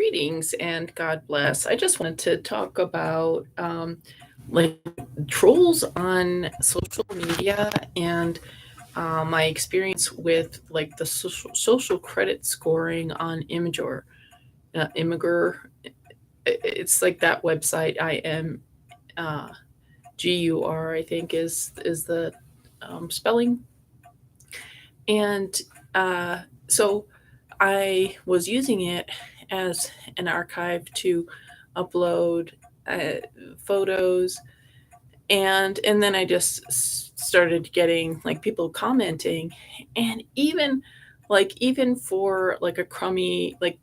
Greetings and God bless. I just wanted to talk about like trolls on social media and my experience with like the social credit scoring on Imagur. Imagur, it's like that website. Uh, GUR, I think is the spelling. And so I was using it as an archive to upload uh, photos, and then I just started getting like people commenting, and even for like a crummy I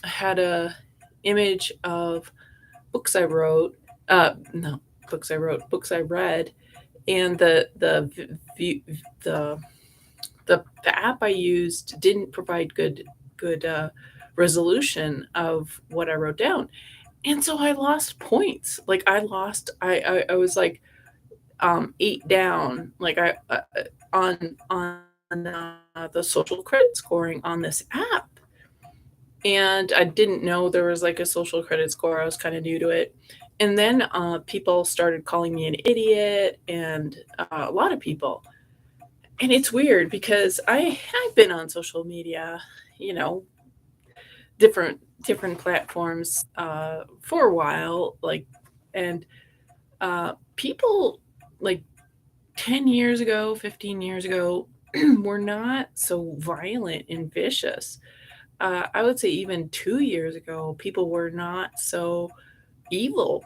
had a image of books I wrote, no books I wrote, books I read, and the the app I used didn't provide good resolution of what I wrote down, and so I lost points. Like I was like 8 down. Like on the social credit scoring on this app, and I didn't know there was like a social credit score. I was kind of new to it. And then people started calling me an idiot, and a lot of people. And it's weird because I've been on social media, you know, different platforms for a while, like, and people like 10 years ago, 15 years ago were not so violent and vicious. I would say even 2 years ago, people were not so evil.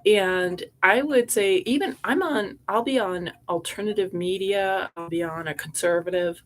And I would say even I'll be on alternative media, I'll be on a conservative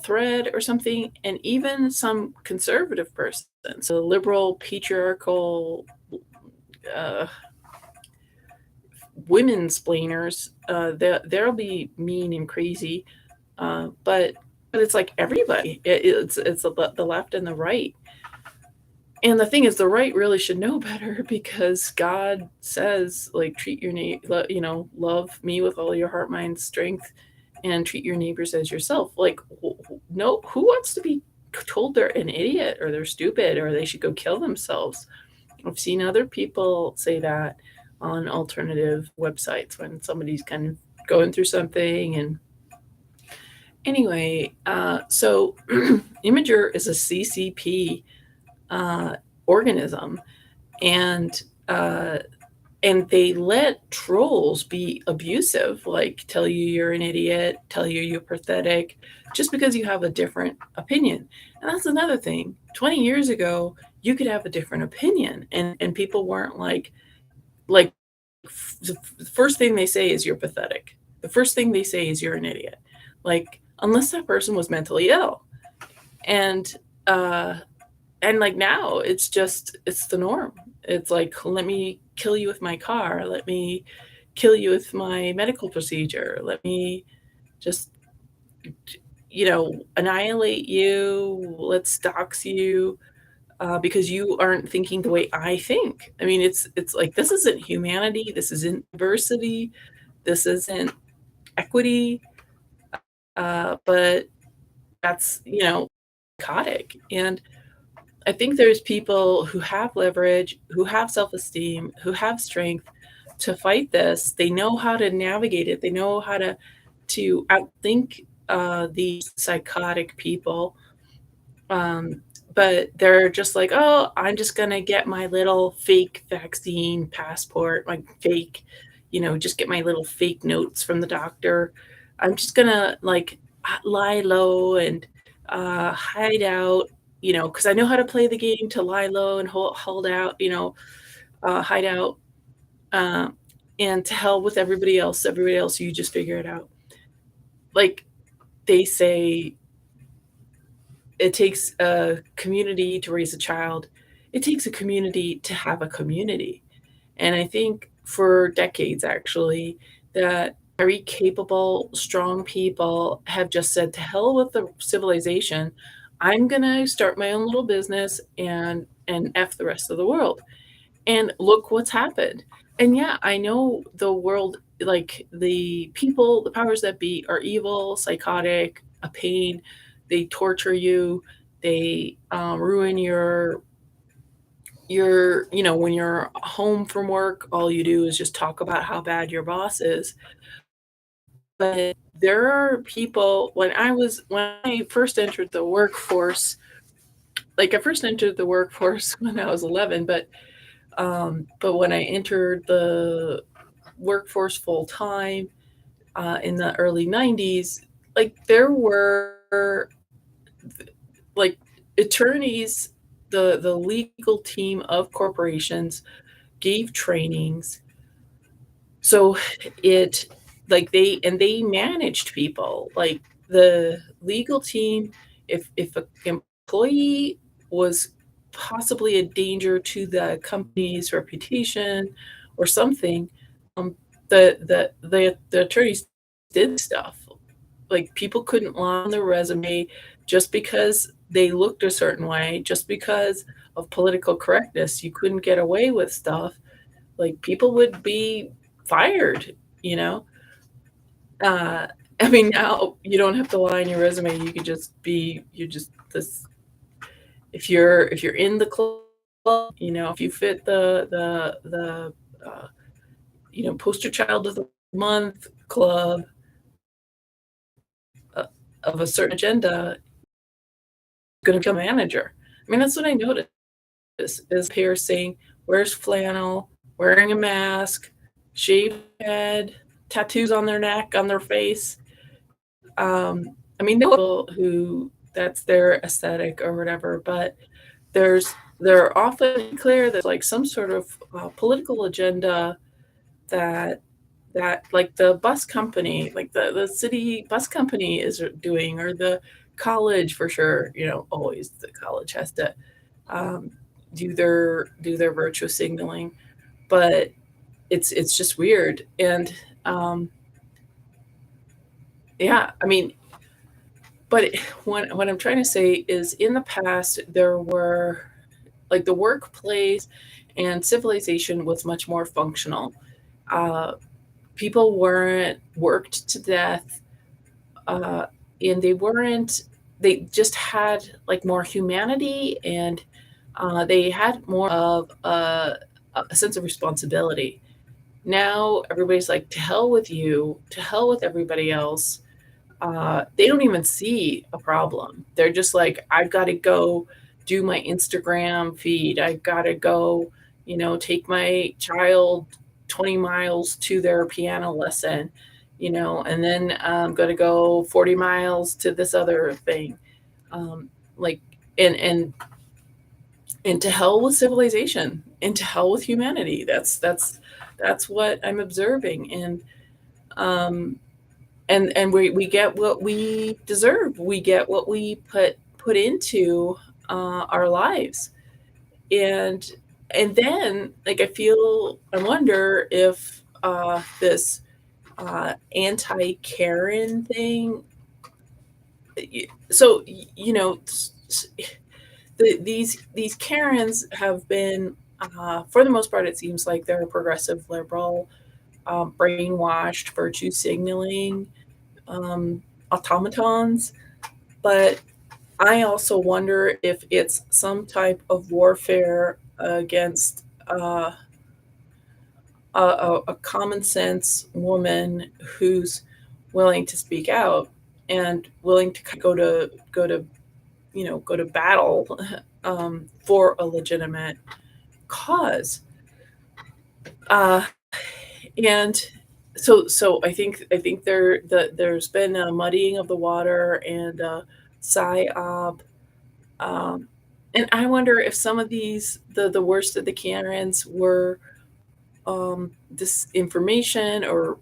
thread or something, and even some conservative person, so liberal, patriarchal, uh, women splainers, they'll be mean and crazy, but it's like everybody. It's the left and the right. And the thing is, the right really should know better because God says, like, treat your love me with all your heart, mind, strength, and treat your neighbors as yourself. Like, no, who wants to be told they're an idiot or they're stupid or they should go kill themselves? I've seen other people say that on alternative websites when somebody's kind of going through something. And anyway, so Imager is a CCP organism, and uh, and they let trolls be abusive, like tell you you're an idiot, tell you you're pathetic, just because you have a different opinion. And that's another thing. 20 years ago, you could have a different opinion, and people weren't like the first thing they say is you're pathetic. The first thing they say is you're an idiot. Like unless that person was mentally ill. And uh and like now it's the norm. It's like let me kill you with my car, let me kill you with my medical procedure, let me just annihilate you, let's dox you, because you aren't thinking the way I think. I mean, it's like this isn't humanity, this isn't diversity, this isn't equity, but that's psychotic. And I think there's people who have leverage, who have self-esteem, who have strength to fight this. They know how to navigate it. They know how to outthink these psychotic people. Um, but they're just like, oh, I'm just gonna get my little fake vaccine passport, my fake, just get my little fake notes from the doctor. I'm just gonna like lie low and hide out, because I know how to play the game to lie low and hold out, hide out, uh, and to hell with everybody else. Everybody else, you just figure it out. Like they say, it takes a community to raise a child. It takes a community to have a community. And I think for decades, actually, that very capable, strong people have just said, to hell with the civilization. I'm going to start my own little business and F the rest of the world. And look what's happened. And yeah, I know the world, like the people, the powers that be are evil, psychotic, a pain. They torture you. They, ruin when you're home from work, all you do is just talk about how bad your boss is. But there are people when I first entered the workforce, like, I first entered the workforce when I was 11, but when I entered the workforce full time, in the early '90s, like, there were, like, attorneys, the legal team of corporations gave trainings. So it they managed people, like, the legal team, if a employee was possibly a danger to the company's reputation or something, um, the attorneys did stuff. Like, people couldn't lie on their resume just because they looked a certain way, just because of political correctness, you couldn't get away with stuff. Like, people would be fired, you know? Uh, I mean, now you don't have to lie on your resume, you could just be you're just this if you're in the club, if you fit the poster child of the month club, uh, of a certain agenda, gonna become a manager. I mean, that's what I noticed is peers saying, "Where's flannel?" Wearing a mask, shaved head, tattoos on their neck, on their face. I mean, there are people who that's their aesthetic or whatever, but they're often clear there's, like, some sort of, political agenda that like, the bus company, like, the city bus company is doing, or the college for sure, always the college has to, um, do their virtue signaling, but it's just weird, and, yeah, I mean, but what I'm trying to say is in the past, there were like, the workplace and civilization was much more functional. Uh, People weren't worked to death, uh, and they just had, like, more humanity, and, they had more of a sense of responsibility. Now, everybody's like, "To hell with you, to hell with everybody else." They don't even see a problem. They're just like, "I've gotta go do my Instagram feed. I've gotta go, take my child 20 miles to their piano lesson, and then I'm gonna go 40 miles to this other thing." Like, and and and to hell with civilization, and to hell with humanity. That's what I'm observing, um and we get what we deserve. We get what we put into, our lives, and then, like, I wonder if, this, anti-Karen thing y so, these Karens have been, for the most part, it seems like they're progressive liberal, brainwashed, virtue signaling, um, automatons, but I also wonder if it's some type of warfare against, a common sense woman who's willing to speak out and willing to go to battle, for a legitimate cause. Uh, and so I think there's been a muddying of the water and a psyop. Um, and I wonder if some of the worst of the Karens were, disinformation or,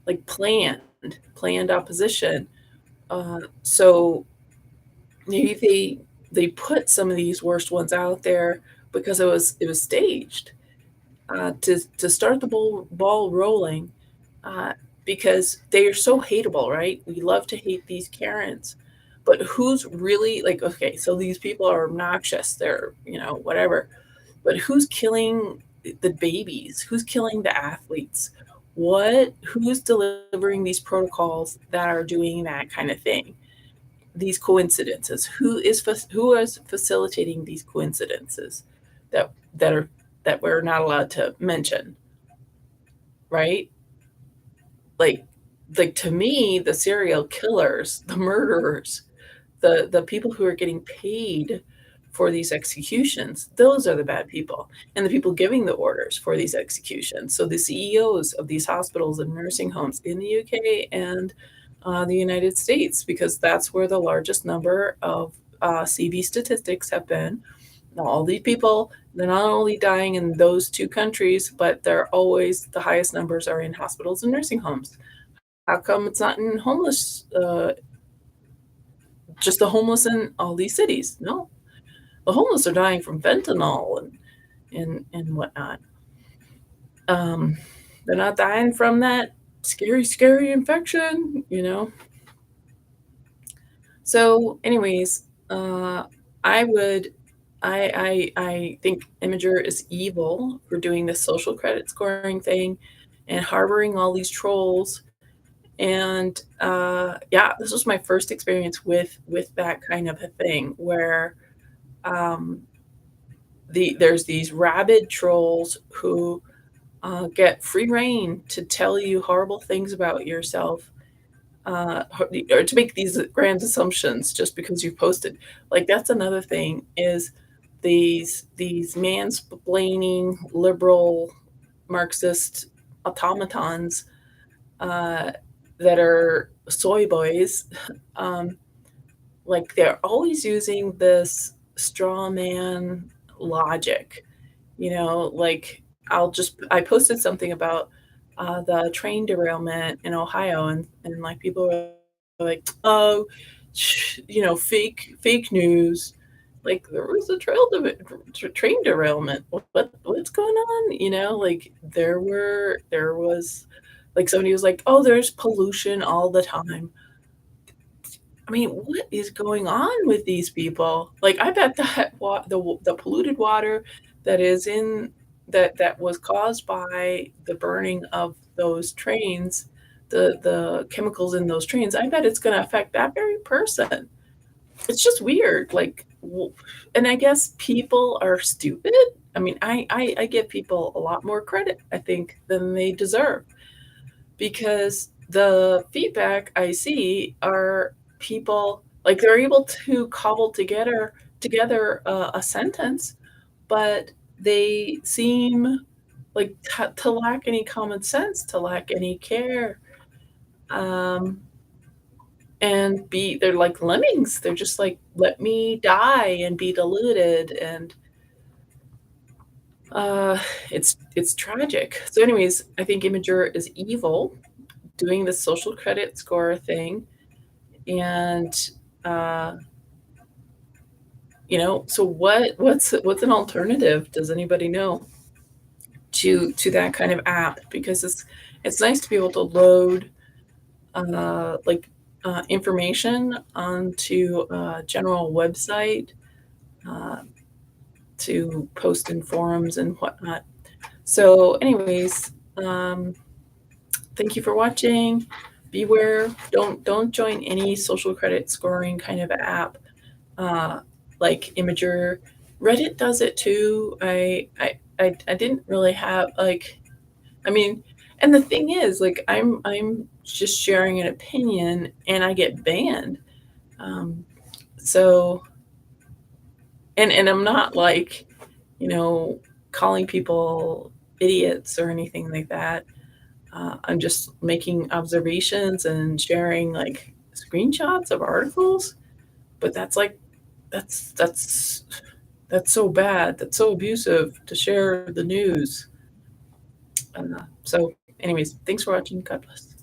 like, planned opposition. So maybe they put some of these worst ones out there because it was staged, to start the ball rolling, uh, because they are so hateable, right? We love to hate these Karens, but who's really like, okay, so these people are obnoxious, they're, whatever, but who's killing the babies? Who's killing the athletes? Who's delivering these protocols that are doing that kind of thing? these coincidences? Who is facilitating these coincidences that are that we're not allowed to mention, right? Like to me, the serial killers, the murderers, the people who are getting paid for these executions, those are the bad people, and the people giving the orders for these executions. So the CEOs of these hospitals and nursing homes in the UK and, the United States, because that's where the largest number of, CV statistics have been. Now all these people, they're not only dying in those 2 countries, but they're always the highest numbers are in hospitals and nursing homes. How come it's not in homeless, just the homeless in all these cities? No, the homeless are dying from fentanyl and whatnot. Um, they're not dying from that scary, scary infection, you know? So, anyways, I would I think Imager is evil for doing this social credit scoring thing and harboring all these trolls. And, yeah, this was my first experience with that kind of a thing where, um, there's these rabid trolls who, get free rein to tell you horrible things about yourself, or to make these grand assumptions just because you posted. Like, that's another thing is these mansplaining liberal Marxist automatons, uh, that are soy boys, um, like, they're always using this straw man logic, like, I posted something about, the train derailment in Ohio, and, like, people were like, "Oh, fake news." Like, there was a train derailment. What's going on? Like, there was like, somebody was like, "Oh, there's pollution all the time." I mean, what is going on with these people? Like, I bet that the polluted water that is in that was caused by the burning of those trains, the chemicals in those trains, I bet it's gonna affect that very person. It's just weird, like, and I guess people are stupid. I mean, I give people a lot more credit, I think, than they deserve because the feedback I see are people like they're able to cobble together a sentence, but they seem like to lack any common sense, to lack any care, um, and be they're like lemmings. They're just like, let me die and be deluded, and uh, it's tragic. So, anyways, I think Imager is evil, doing the social credit score thing. And, uh, so what's an alternative? Does anybody know to that kind of app? Because it's nice to be able to load, like, information onto a general website, uh, to post in forums and whatnot. So, anyways, thank you for watching. Beware, don't join any social credit scoring kind of app, uh, like Imager. Reddit does it too. I didn't really have like I mean, and the thing is, like, I'm just sharing an opinion and I get banned. Um, so and I'm not like, you know, calling people idiots or anything like that. I'm just making observations and sharing like screenshots of articles, but that's that's so bad. That's so abusive to share the news. So, anyways, thanks for watching. God bless.